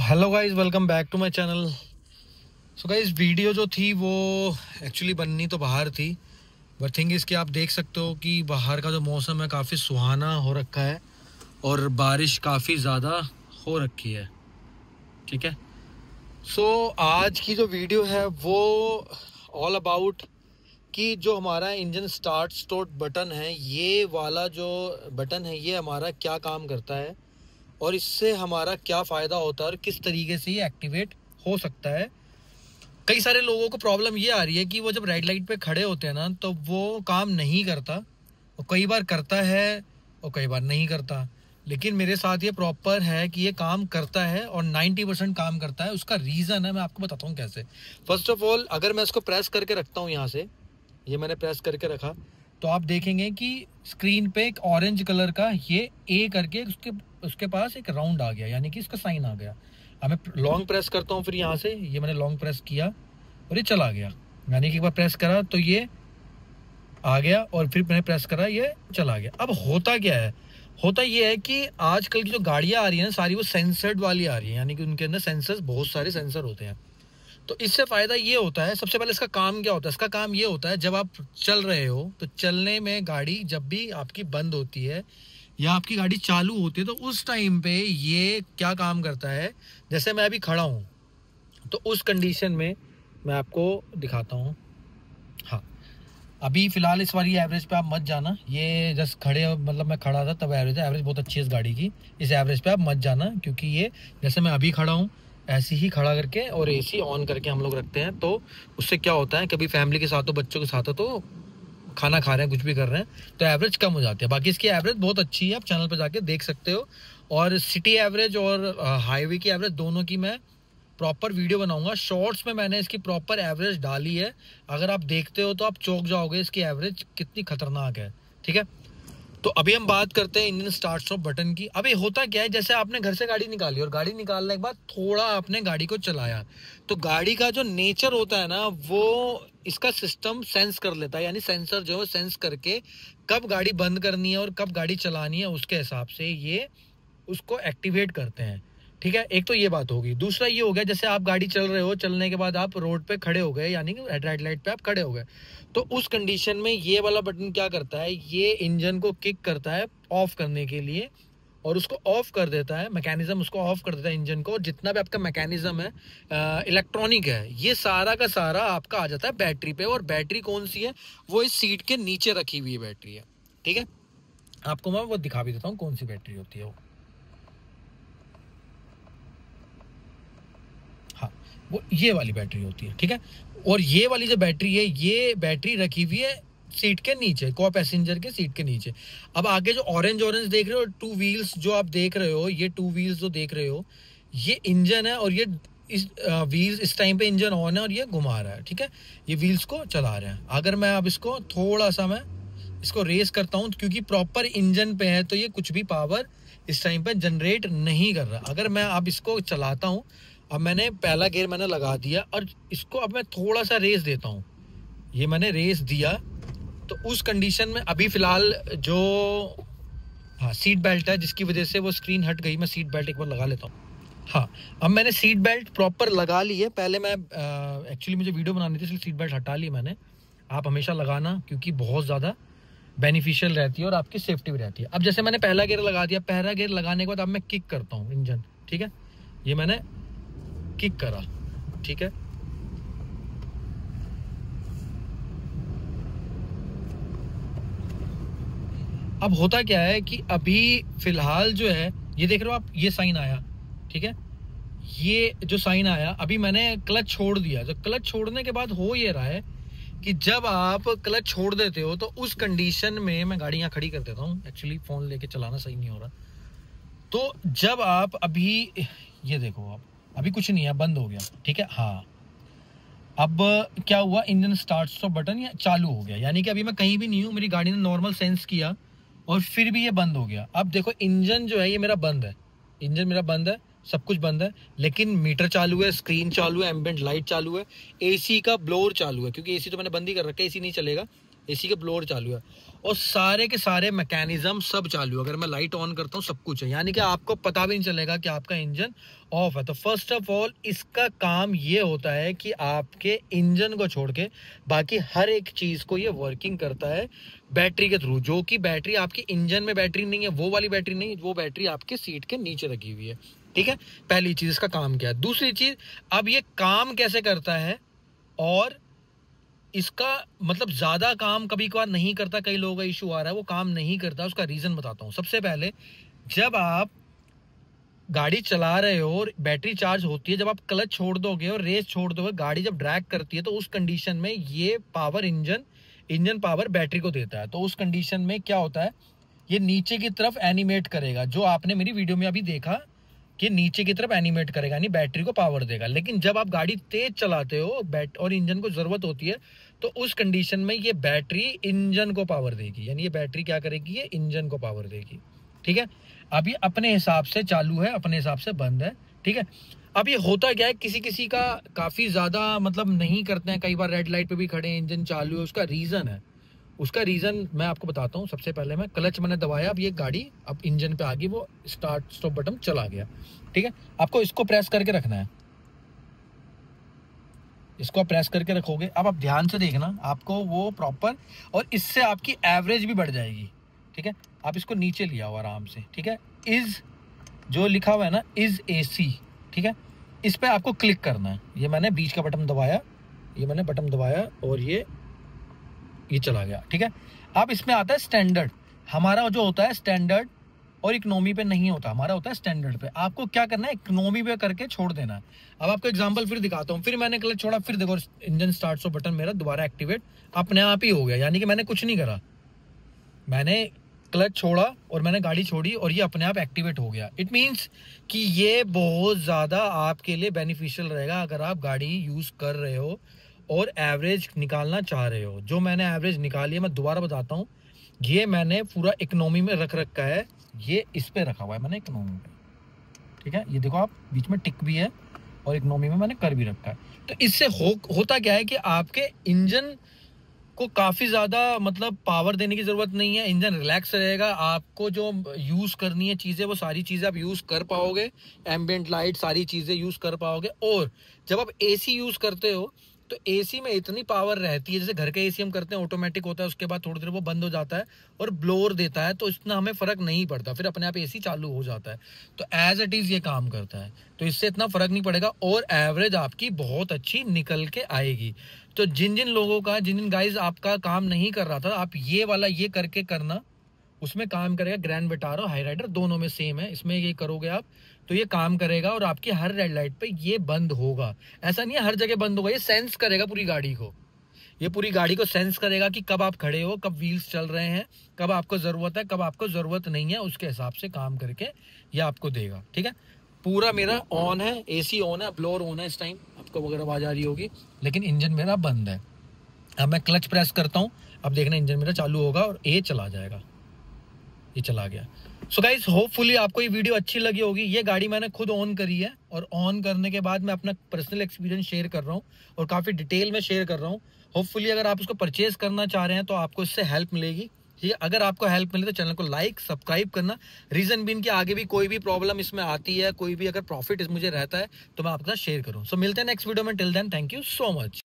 Hello guys, welcome back to my channel. So guys, video जो थी वो actually बननी तो बाहर थी, बट थिंग इज़ कि आप देख सकते हो कि बाहर का जो मौसम है काफ़ी सुहाना हो रखा है और बारिश काफ़ी ज़्यादा हो रखी है। ठीक है। सो आज की जो वीडियो है वो ऑल अबाउट कि जो हमारा इंजन स्टार्ट स्टॉप बटन है, ये वाला जो बटन है ये हमारा क्या काम करता है और इससे हमारा क्या फ़ायदा होता है और किस तरीके से ये एक्टिवेट हो सकता है। कई सारे लोगों को प्रॉब्लम ये आ रही है कि वो जब रेड लाइट पे खड़े होते हैं ना, तो वो काम नहीं करता, और कई बार करता है और कई बार नहीं करता। लेकिन मेरे साथ ये प्रॉपर है कि ये काम करता है और 90% काम करता है। उसका रीज़न है, मैं आपको बताता हूँ कैसे। फर्स्ट ऑफ ऑल, अगर मैं इसको प्रेस करके रखता हूँ यहाँ से, ये मैंने प्रेस करके रखा, तो आप देखेंगे कि स्क्रीन पे एक ऑरेंज कलर का ये ए करके उसके उसके पास एक राउंड आ गया, यानी कि इसका साइन आ गया। अब मैं लॉन्ग प्रेस करता हूँ, फिर यहाँ से ये मैंने लॉन्ग प्रेस किया और ये चला गया, यानी कि एक बार प्रेस करा तो ये आ गया और फिर मैंने प्रेस करा, ये चला गया। अब होता क्या है, होता ये है कि आजकल की जो गाड़ियाँ आ रही हैं ना, सारी वो सेंसर्ड वाली आ रही हैं, यानी कि उनके अंदर सेंसर्स, बहुत सारे सेंसर होते हैं। तो इससे फ़ायदा ये होता है, सबसे पहले इसका काम क्या होता है, इसका काम ये होता है, जब आप चल रहे हो तो चलने में गाड़ी जब भी आपकी बंद होती है या आपकी गाड़ी चालू होती है, तो उस टाइम पे ये क्या काम करता है। जैसे मैं अभी खड़ा हूँ, तो उस कंडीशन में मैं आपको दिखाता हूँ। हाँ, अभी फ़िलहाल इस बार ये एवरेज पे आप मत जाना, ये जस्ट खड़े, मतलब मैं खड़ा था तब एवरेज है, एवरेज बहुत अच्छी है इस गाड़ी की। इस एवरेज पे आप मत जाना, क्योंकि ये जैसे मैं अभी खड़ा हूँ ऐसे ही खड़ा करके और एसी ऑन करके हम लोग रखते हैं। तो उससे क्या होता है, कभी फैमिली के साथ हो, बच्चों के साथ हो, तो खाना खा रहे हैं, कुछ भी कर रहे हैं, तो एवरेज कम हो जाती है। बाकी इसकी एवरेज बहुत अच्छी है, आप चैनल पर जाके देख सकते हो। और सिटी एवरेज और हाईवे की एवरेज दोनों की मैं प्रॉपर वीडियो बनाऊंगा। शॉर्ट्स में मैंने इसकी प्रॉपर एवरेज डाली है, अगर आप देखते हो तो आप चौंक जाओगे इसकी एवरेज कितनी खतरनाक है। ठीक है। तो अभी हम बात करते हैं इंजन स्टार्ट स्टॉप बटन की। अभी होता क्या है, जैसे आपने घर से गाड़ी निकाली और गाड़ी निकालने के बाद थोड़ा आपने गाड़ी को चलाया, तो गाड़ी का जो नेचर होता है ना, वो इसका सिस्टम सेंस कर लेता है, यानी सेंसर जो है सेंस करके कब गाड़ी बंद करनी है और कब गाड़ी चलानी है, उसके हिसाब से ये उसको एक्टिवेट करते हैं। ठीक है, एक तो ये बात होगी। दूसरा ये हो गया, जैसे आप गाड़ी चल रहे हो, चलने के बाद आप रोड पे खड़े हो गए, यानी कि रेड लाइट पे आप खड़े हो गए, तो उस कंडीशन में ये वाला बटन क्या करता है, ये इंजन को किक करता है ऑफ करने के लिए, और उसको ऑफ कर देता है, मैकेनिज्म उसको ऑफ कर देता है इंजन को। और जितना भी आपका मैकेनिज्म है इलेक्ट्रॉनिक है, ये सारा का सारा आपका आ जाता है बैटरी पे। और बैटरी कौन सी है, वो इस सीट के नीचे रखी हुई बैटरी है। ठीक है, आपको मैं वो दिखा भी देता हूँ कौन सी बैटरी होती है वो। हाँ, वो ये वाली बैटरी होती है। ठीक है, और ये वाली जो बैटरी है, ये बैटरी रखी हुई है सीट के नीचे, को पैसेंजर के सीट के नीचे। अब आगे जो ऑरेंज ऑरेंज देख रहे हो, टू व्हील्स जो आप देख रहे हो, ये टू व्हील्स जो देख रहे हो, ये इंजन है, और ये इस व्हील्स इस टाइम पे इंजन ऑन है और ये घुमा रहा है। ठीक है, ये व्हील्स को चला रहे हैं। अगर मैं अब इसको थोड़ा सा मैं इसको रेस करता हूँ, क्योंकि प्रॉपर इंजन पे है, तो ये कुछ भी पावर इस टाइम पे जनरेट नहीं कर रहा। अगर मैं अब इसको चलाता हूँ, अब मैंने पहला गियर मैंने लगा दिया और इसको अब मैं थोड़ा सा रेस देता हूँ, ये मैंने रेस दिया, तो उस कंडीशन में अभी फ़िलहाल जो हाँ सीट बेल्ट है, जिसकी वजह से वो स्क्रीन हट गई, मैं सीट बेल्ट एक बार लगा लेता हूँ। हाँ, अब मैंने सीट बेल्ट प्रॉपर लगा ली है। पहले मैं एक्चुअली मुझे वीडियो बनानी थी, इसलिए सीट बेल्ट हटा ली मैंने। आप हमेशा लगाना, क्योंकि बहुत ज़्यादा बेनिफिशियल रहती है और आपकी सेफ्टी भी रहती है। अब जैसे मैंने पहला गियर लगा दिया, पहला गियर लगाने के बाद अब मैं किक करता हूँ इंजन। ठीक है, ये मैंने किक करा। ठीक है, अब होता क्या है कि अभी फिलहाल जो है, ये देख रहे हो आप, ये साइन आया। ठीक है, ये जो साइन आया, अभी मैंने क्लच छोड़ दिया। तो क्लच छोड़ने के बाद हो ये रहा है कि जब आप क्लच छोड़ देते हो, तो उस कंडीशन में मैं गाड़ी यहाँ खड़ी कर देता हूँ, एक्चुअली फ़ोन लेके चलाना सही नहीं हो रहा। तो जब आप अभी ये देखो, आप अभी कुछ नहीं है, बंद हो गया। ठीक है, हाँ, अब क्या हुआ, इंजन स्टार्ट स्टॉप बटन ये चालू हो गया, यानी कि अभी मैं कहीं भी नहीं हूँ, मेरी गाड़ी ने नॉर्मल सेंस किया और फिर भी ये बंद हो गया। अब देखो, इंजन जो है ये मेरा बंद है, इंजन मेरा बंद है, सब कुछ बंद है, लेकिन मीटर चालू है, स्क्रीन चालू है, एम्बिएंट लाइट चालू है, एसी का ब्लोअर चालू है, क्योंकि एसी तो मैंने बंद ही कर रखा है, एसी नहीं चलेगा, एसी के ब्लोअर चालू है और सारे के सारे मैकेनिज्म सब चालू है। अगर मैं लाइट ऑन करता हूँ सब कुछ है, यानी कि आपको पता भी नहीं चलेगा कि आपका इंजन ऑफ है। तो फर्स्ट ऑफ ऑल इसका काम ये होता है कि आपके इंजन को छोड़ के बाकी हर एक चीज को ये वर्किंग करता है बैटरी के थ्रू, जो कि बैटरी आपकी इंजन में बैटरी नहीं है, वो वाली बैटरी नहीं, वो बैटरी आपके सीट के नीचे रखी हुई है। ठीक है, पहली चीज इसका काम क्या है। दूसरी चीज, अब ये काम कैसे करता है और इसका मतलब ज्यादा काम कभी कभार नहीं करता, कई लोगों का इशू आ रहा है वो काम नहीं करता, उसका रीजन बताता हूं। सबसे पहले, जब आप गाड़ी चला रहे हो और बैटरी चार्ज होती है, जब आप क्लच छोड़ दोगे और रेस छोड़ दोगे, गाड़ी जब ड्रैग करती है तो उस कंडीशन में ये पावर इंजन पावर बैटरी को देता है। तो उस कंडीशन में क्या होता है, ये नीचे की तरफ एनिमेट करेगा, जो आपने मेरी वीडियो में अभी देखा कि नीचे की तरफ एनिमेट करेगा, यानी बैटरी को पावर देगा। लेकिन जब आप गाड़ी तेज चलाते हो और इंजन को जरूरत होती है तो उस कंडीशन में ये बैटरी इंजन को पावर देगी, यानी ये बैटरी क्या करेगी, ये इंजन को पावर देगी। ठीक है, अब ये अपने हिसाब से चालू है, अपने हिसाब से बंद है। ठीक है, अब ये होता क्या है, किसी किसी का काफी ज्यादा मतलब नहीं करते हैं, कई बार रेड लाइट पे भी खड़े हैं, इंजन चालू है, उसका रीजन मैं आपको बताता हूँ। सबसे पहले मैं क्लच मैंने दबाया, अब ये गाड़ी अब इंजन पे आ गई, वो स्टार्ट स्टॉप बटन चला गया। ठीक है, आपको इसको प्रेस करके रखना है, इसको आप प्रेस करके रखोगे। अब आप ध्यान से देखना, आपको वो प्रॉपर, और इससे आपकी एवरेज भी बढ़ जाएगी। ठीक है, आप इसको नीचे ले आओ आराम से। ठीक है, इज जो लिखा हुआ है ना, इज एसी, ठीक है, इस पे आपको क्लिक करना है। ये मैंने बीच का बटन दबाया, और ये चला गया। ठीक है, अब इसमें आता है स्टैंडर्ड। हमारा जो होता है स्टैंडर्ड और इकोनॉमी पे नहीं होता, हमारा होता है स्टैंडर्ड पे। आपको क्या करना है, इकोनॉमी पे करके छोड़ देना है। अब आपको एग्जांपल फिर दिखाता हूँ। फिर मैंने क्लच छोड़ा, फिर देखो इंजन स्टार्ट सो बटन मेरा दोबारा एक्टिवेट अपने आप ही हो गया, यानी कि मैंने कुछ नहीं करा, मैंने क्लच छोड़ा और मैंने गाड़ी छोड़ी और ये अपने आप एक्टिवेट हो गया। इट मीन्स कि ये बहुत ज़्यादा आपके लिए बेनिफिशियल रहेगा अगर आप गाड़ी यूज़ कर रहे हो और एवरेज निकालना चाह रहे हो। जो मैंने एवरेज निकाली है, मैं दोबारा बताता हूँ, ये मैंने पूरा इकोनॉमी में रख रखा है, ये इस पे रखा हुआ है मैंने इकोनॉमी पे। ठीक है, ये देखो आप, बीच में टिक भी है और इकोनॉमी में मैंने कर भी रखा है। तो इससे होता क्या है कि आपके इंजन को काफ़ी ज़्यादा मतलब पावर देने की ज़रूरत नहीं है, इंजन रिलैक्स रहेगा। आपको जो यूज़ करनी है चीज़ें, वो सारी चीज़ें आप यूज़ कर पाओगे, एम्बिएंट लाइट सारी चीज़ें यूज़ कर पाओगे। और जब आप एसी यूज़ करते हो तो एसी में इतनी पावर रहती है, जैसे घर के एसी हम करते हैं ऑटोमेटिक होता है, उसके बाद थोड़ी देर वो बंद हो जाता है और ब्लोअर देता है, तो इतना हमें फ़र्क नहीं पड़ता, फिर अपने आप एसी चालू हो जाता है। तो एज इट इज़ ये काम करता है, तो इससे इतना फ़र्क नहीं पड़ेगा और एवरेज आपकी बहुत अच्छी निकल के आएगी। तो जिन गाइज आपका काम नहीं कर रहा था, आप ये वाला ये करके करना, उसमें काम करेगा। ग्रैंड विटारो, हाई राइडर दोनों में सेम है, इसमें ये करोगे आप तो ये काम करेगा और आपकी हर रेड लाइट पे ये बंद होगा। ऐसा नहीं है हर जगह बंद होगा, ये सेंस करेगा पूरी गाड़ी को, ये पूरी गाड़ी को सेंस करेगा कि कब आप खड़े हो, कब व्हील्स चल रहे हैं, कब आपको ज़रूरत है, कब आपको ज़रूरत नहीं है, उसके हिसाब से काम करके ये आपको देगा। ठीक है, पूरा मेरा ऑन है, एसी ऑन है, ब्लोअर ऑन है, इस टाइम आपको वगैरह आवाज़ आ रही होगी, लेकिन इंजन मेरा बंद है। अब मैं क्लच प्रेस करता हूँ, अब देखना इंजन मेरा चालू होगा और ये चला जाएगा, ये चला गया। सो गाइज, होपफुली आपको ये वीडियो अच्छी लगी होगी। ये गाड़ी मैंने खुद ऑन करी है और ऑन करने के बाद मैं अपना पर्सनल एक्सपीरियंस शेयर कर रहा हूँ और काफ़ी डिटेल में शेयर कर रहा हूँ। होपफुली अगर आप इसको परचेज करना चाह रहे हैं तो आपको इससे हेल्प मिलेगी। ठीक है, अगर आपको हेल्प मिले तो चैनल को लाइक सब्सक्राइब करना। रीज़न बीन कि आगे भी कोई भी प्रॉब्लम इसमें आती है, कोई भी अगर प्रॉफिट मुझे रहता है तो मैं आपके साथ शेयर करूँ। सो मिलते हैं नेक्स्ट वीडियो में, till then thank you so much.